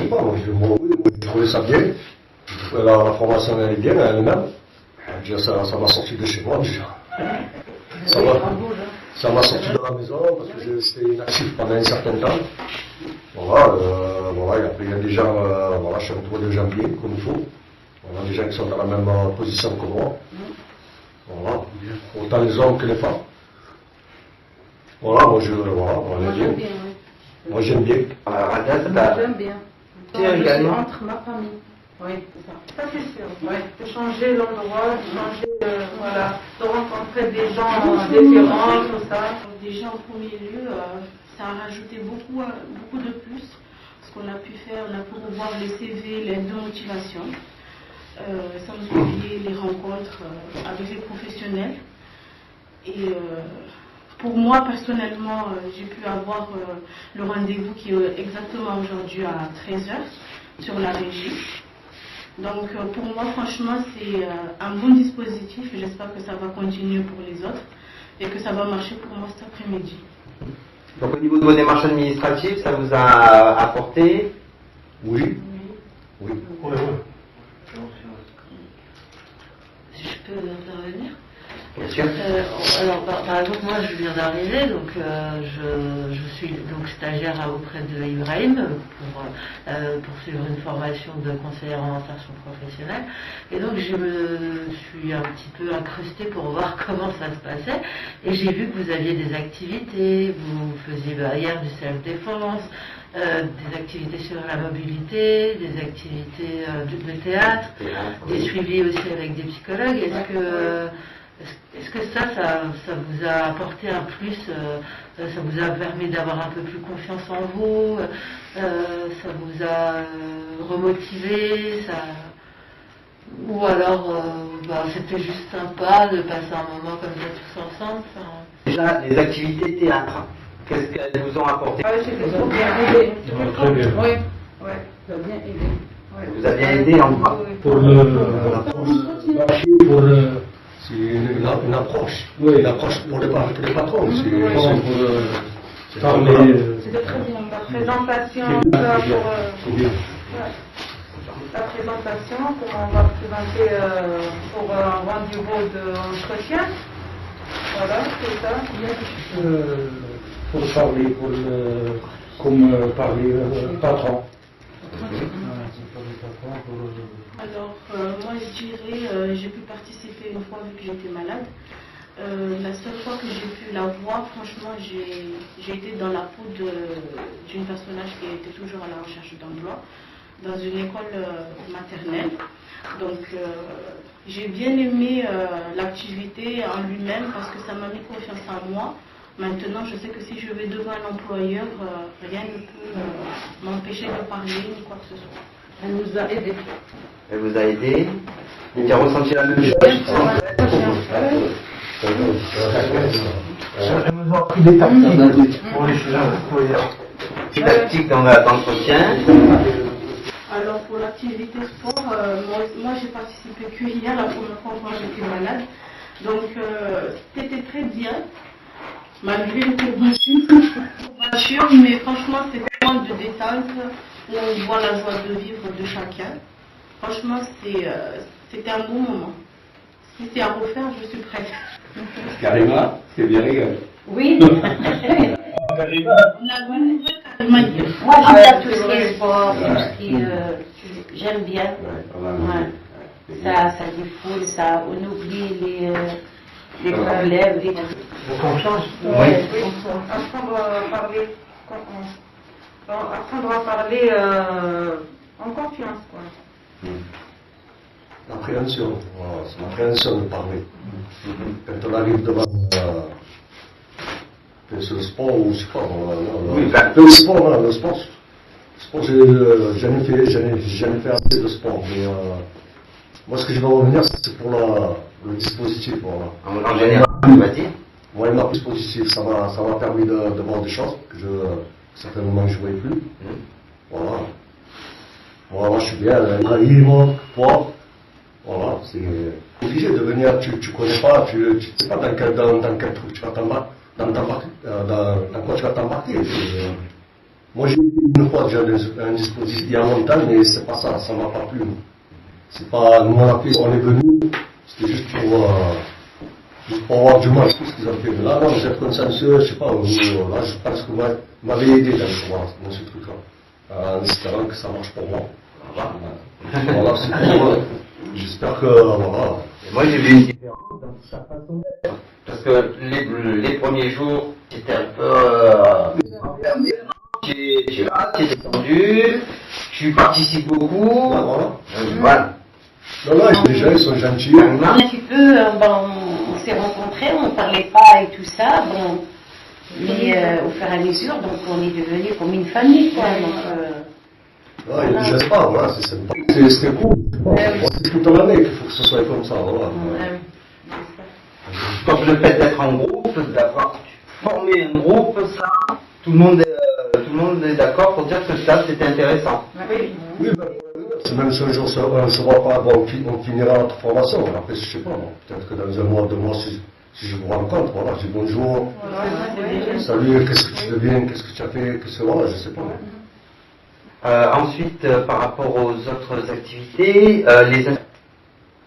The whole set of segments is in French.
sais pas, moi, oui, je trouvais ça bien. La formation elle est bien, elle-même. Déjà, ça m'a sorti de chez moi, déjà. Ça m'a sorti de la maison parce que j'étais inactif pendant un certain temps. Voilà, et après il y a des gens, voilà, je suis entouré de gens bien, comme il faut. Voilà, des gens qui sont dans la même position que moi. Voilà, autant les hommes que les femmes. Voilà, moi j'aime bien. Moi j'aime bien. J'aime bien. Je suis entre ma famille. Oui, c'est ça. Ça c'est sûr. Oui. De changer l'endroit, de changer, voilà, de rencontrer des gens différents, tout ça. Déjà en premier lieu, ça a rajouté beaucoup de plus. Ce qu'on a pu faire, on a pu revoir les CV, les deux motivations. Sans oublier les rencontres avec les professionnels. Et pour moi, personnellement, j'ai pu avoir le rendez-vous qui est exactement aujourd'hui à 13h sur la régie. Donc pour moi, franchement, c'est un bon dispositif et j'espère que ça va continuer pour les autres et que ça va marcher pour moi cet après-midi. Donc au niveau de vos démarches administratives, ça vous a apporté? Oui. Si je peux intervenir. Bien sûr. Alors par exemple moi je viens d'arriver, donc je suis donc stagiaire auprès de Ibrahim pour suivre une formation de conseillère en insertion professionnelle, et donc je me suis un petit peu incrustée pour voir comment ça se passait, et j'ai vu que vous aviez des activités, vous faisiez hier du self-défense, des activités sur la mobilité, des activités de théâtre, des suivis aussi avec des psychologues. Est-ce que ça vous a apporté un plus, ça vous a permis d'avoir un peu plus confiance en vous, ça vous a remotivé, ou alors c'était juste sympa de passer un moment comme ça tous ensemble. Déjà, les activités théâtre, qu'est-ce qu'elles vous ont apporté? J'ai bien aidé. Très bien. Oui, ça a bien aidé. Ça vous a bien aidé en quoi? C'est une approche. Oui, une approche pour les patrons. C'était très bien. La présentation, la présentation, comment on va présenter pour un rendez-vous d'entretien. Voilà, c'est ça. Pour parler, comme parler patron. Alors, moi je dirais, j'ai pu participer une fois vu que j'étais malade. La seule fois que j'ai pu la voir, franchement, j'ai été dans la peau d'une personnage qui était toujours à la recherche d'emploi, dans une école maternelle. Donc, j'ai bien aimé l'activité en lui-même parce que ça m'a mis confiance en moi. Maintenant, je sais que si je vais devant un employeur, rien ne peut m'empêcher de parler ni quoi que ce soit. Elle nous a aidés. Elle vous a aidé? Tu as ressenti la même chose? Elle nous a appris des tactiques pour les tactiques dans l'entretien. Alors pour l'activité sport, moi j'ai participé que hier, la première fois quand j'étais malade. Donc c'était très bien, malgré les courbatures, mais franchement c'est vraiment de détente, où on voit la joie de vivre de chacun. Franchement c'était un bon moment. Si c'est à refaire, je suis prête. Karima, c'est bien rigolo. Oui. Moi j'aime tout ce qui est sport, tout ce qui j'aime bien. Ça défoule, ça on oublie les problèmes, les confiance. Apprendre à parler en confiance, quoi. L'appréhension, voilà, c'est l'appréhension de parler. Quand on arrive devant c'est le sport ou je sais pas, le sport, j'ai jamais fait assez de sport, mais moi ce que je vais revenir c'est pour le dispositif, voilà. En général, on va dire. Ouais, le dispositif, ça m'a permis de voir des choses que certainement je ne voyais plus. Voilà. Voilà, je suis bien, libre, fort. Voilà, c'est obligé de venir, tu connais pas, tu ne sais pas dans quel truc tu vas t'embarquer, dans quoi tu vas t'embarquer. Moi, j'ai été une fois déjà dans un dispositif il y a longtemps, mais c'est pas ça, ça m'a pas plu. C'est pas, nous on est venu, c'était juste pour avoir du mal, tout ce qu'ils ont fait. Mais là, non, vous êtes consensueux, je sais pas, là, je pense que vous m'avez aidé dans ce truc-là, en espérant que ça marche pour moi. Voilà, c'est pour moi. J'espère que, voilà. Et moi, j'ai vu une différence dans sa façon d'être. Parce que les premiers jours, c'était un peu enfermé. Tu es là, tu es détendu, tu participes beaucoup. Voilà. Non, les gens, ils sont gentils. Un petit peu, on s'est rencontrés, on ne parlait pas et tout ça, bon, mais au fur et à mesure, donc on est devenus comme une famille, quoi. Donc, il ne gêne pas, voilà, c'est cool. C'est toute l'année qu'il faut que ce soit comme ça, voilà. Donc le fait d'être en groupe, d'avoir formé un groupe, ça, tout le monde est d'accord pour dire que ça, c'était intéressant. Oui, même si un jour on ne se voit pas, on finira notre formation. Après, je ne sais pas, peut-être que dans un mois, 2 mois, si je vous rencontre, voilà, je dis bonjour, salut, qu'est-ce que tu deviens, qu'est-ce que tu as fait, voilà, je ne sais pas. Ensuite, par rapport aux autres activités,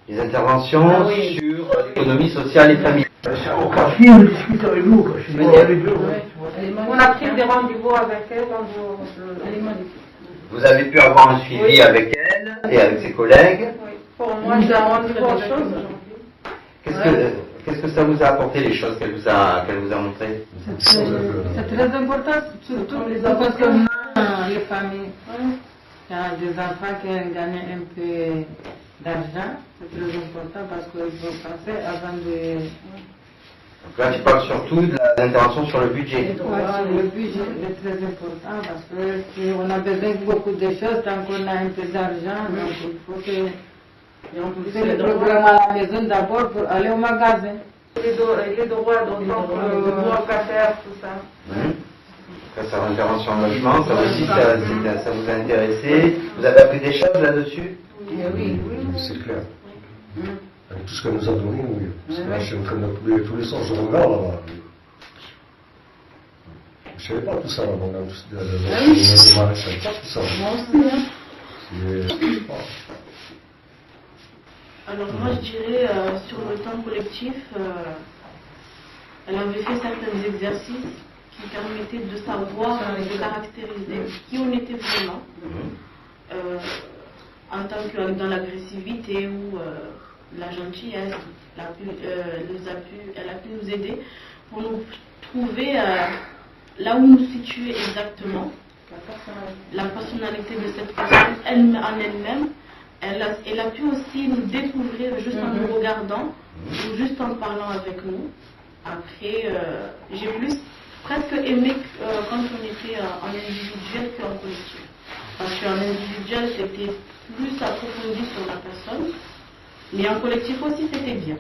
les interventions sur l'économie sociale et familiale. Au café, on discute avec nous, quand je suis avec eux. On a pris des rendez-vous avec elle, elle est magnifique. Vous avez pu avoir un suivi avec elle et avec ses collègues. Oui. Pour moi, j'ai un rendez-vous en chose. Qu'est-ce que ça vous a apporté, les choses qu'elle vous a montrées? C'est très important, surtout parce qu'on a les familles. Il y a des enfants qui gagnent un peu d'argent, c'est très important parce qu'il faut passer avant de... Donc là, tu parles surtout de l'intervention sur le budget. Le budget est très important parce qu'on a besoin de beaucoup de choses tant qu'on a un peu d'argent. Donc il faut que on fait le programme à la maison d'abord pour aller au magasin. Les droits d'enfants, le droit locataire, tout ça. Ça, c'est l'intervention en logement, ça aussi, ça vous a intéressé. Vous avez appris des choses là-dessus? Oui. C'est clair. Avec tout ce qu'elle nous a donné, oui. Parce que là, je suis en train de tous les soirs, je regarde là-bas. Je ne savais pas tout ça là-bas, je ne savais pas tout ça. Moi aussi, Alors moi je dirais sur le temps collectif, elle avait fait certains exercices qui permettaient de savoir, de caractériser qui on était vraiment, en tant que dans l'agressivité ou la gentillesse, elle a pu nous aider pour nous trouver là où nous situer exactement, la personnalité de cette personne en elle-même. Elle a pu aussi nous découvrir juste en nous regardant ou juste en parlant avec nous. Après, j'ai presque aimé quand on était en individuel qu'en collectif. Parce qu'en individuel, c'était plus approfondi sur la personne. Mais en collectif aussi, c'était bien.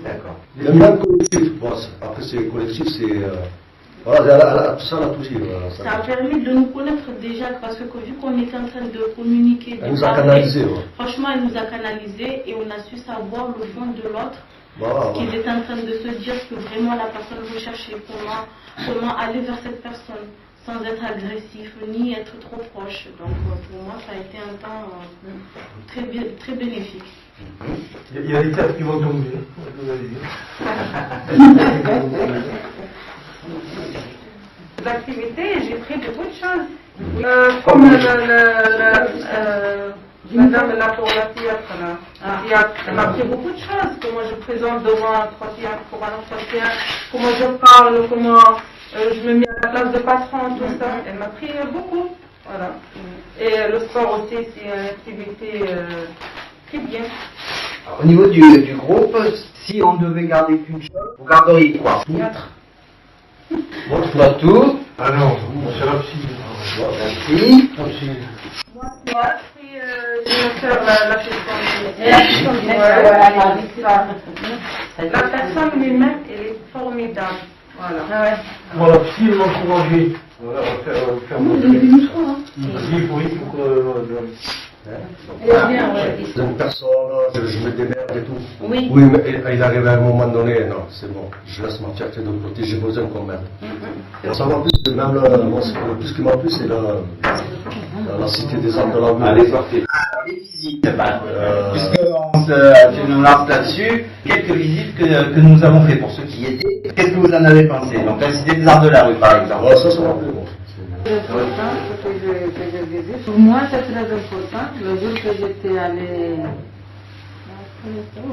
D'accord. Même collectif, bon, après c'est collectif, c'est... voilà, tout ça, là, tout ça. Ça a permis de nous connaître déjà, parce que vu qu'on était en train de communiquer, elle nous a canalisé. Franchement, elle nous a canalisé et on a su savoir le fond de l'autre. Voilà, qu'il était en train de se dire que vraiment la personne recherchait comment aller vers cette personne sans être agressif ni être trop proche. Donc pour moi, ça a été un temps très bénéfique. Il y a des têtes qui vont tomber. D'activités, j'ai pris beaucoup de choses. Comme Madame là pour la théâtre là. Elle m'a appris beaucoup de choses. Comment je présente devant un théâtre pour un entretien, comment je parle, comment je me mets à la place de patron, tout ça. Elle m'a appris beaucoup. Voilà. Et le sport aussi, c'est une activité très bien. Alors, au niveau du groupe, si on devait garder qu'une chose, vous garderiez quoi? Théâtre. Bon, toi tout. Ah non, c'est la psy. La psy. Moi, je vais faire la personne lui-même, elle est formidable. Voilà. Moi, la psy m'a encouragé. Voilà, on va faire mon truc. Il faut que... Une personne, je me démerde et tout. Oui. Oui, mais il arrive à un moment donné, non, c'est bon, je laisse ma fierté de côté, j'ai besoin qu'on m'aide. Ça m'a plu, même le plus qui m'a plu, c'est la cité des arts de la rue. Allez, sortez. Les visites, puisque tu nous lances là-dessus, quelques visites que nous avons fait pour ceux qui y étaient. Qu'est-ce que vous en avez pensé? Donc la cité des arts de la rue, par exemple. Ouais, ça m'a plu, bon. C'est important ce que je visite. Pour moi, c'est très important. Le jour que j'étais allée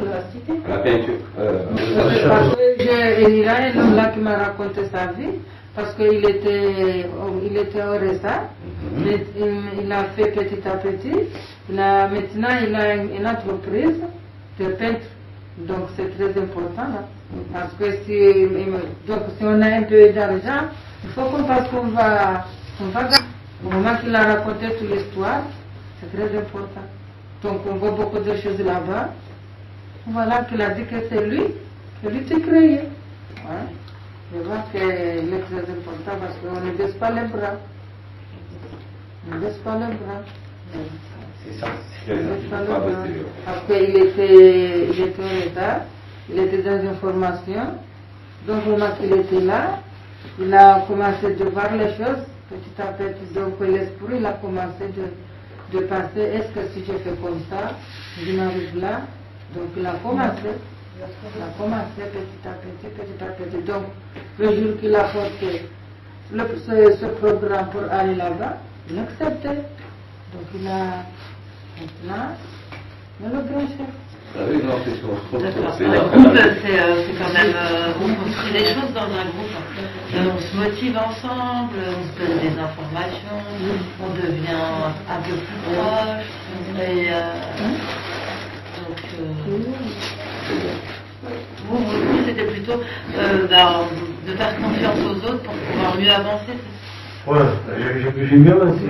la cité. La peinture. Parce que il y a un homme là qui m'a raconté sa vie. Parce qu'il était au RSA, mais il a fait petit à petit. Maintenant, il a une entreprise de peintre. Donc, c'est très important. Là. Parce que si on a un peu d'argent, il faut qu'on fasse qu'on va au moment qu'il a raconté toute l'histoire, c'est très important. Donc, on voit beaucoup de choses là-bas. Voilà qu'il a dit que c'est lui qui a créé. Ouais. Je vois que c'est très important parce qu'on ne baisse pas les bras. On ne baisse pas les bras. C'est ça. On ne baisse pas les bras. Parce qu'il était en retard, il était dans une formation. Donc, au moment qu'il était là, il a commencé à voir les choses petit à petit. Donc, l'esprit, il a commencé de penser, est-ce que si je fais comme ça, je m'arrive là. Donc, il a commencé. Il a commencé petit à petit. Donc, le jour qu'il a porté ce programme pour aller là-bas, il a accepté. Donc, il a maintenant le grand chef. Ah oui, non, c'est sûr. D'accord. Un groupe, c'est quand même, on construit des choses dans un groupe. On se motive ensemble, on se donne des informations, on devient un peu plus proche. Et, vous aussi, c'était plutôt de faire confiance aux autres pour pouvoir mieux avancer. Ouais, j'ai bien avancé.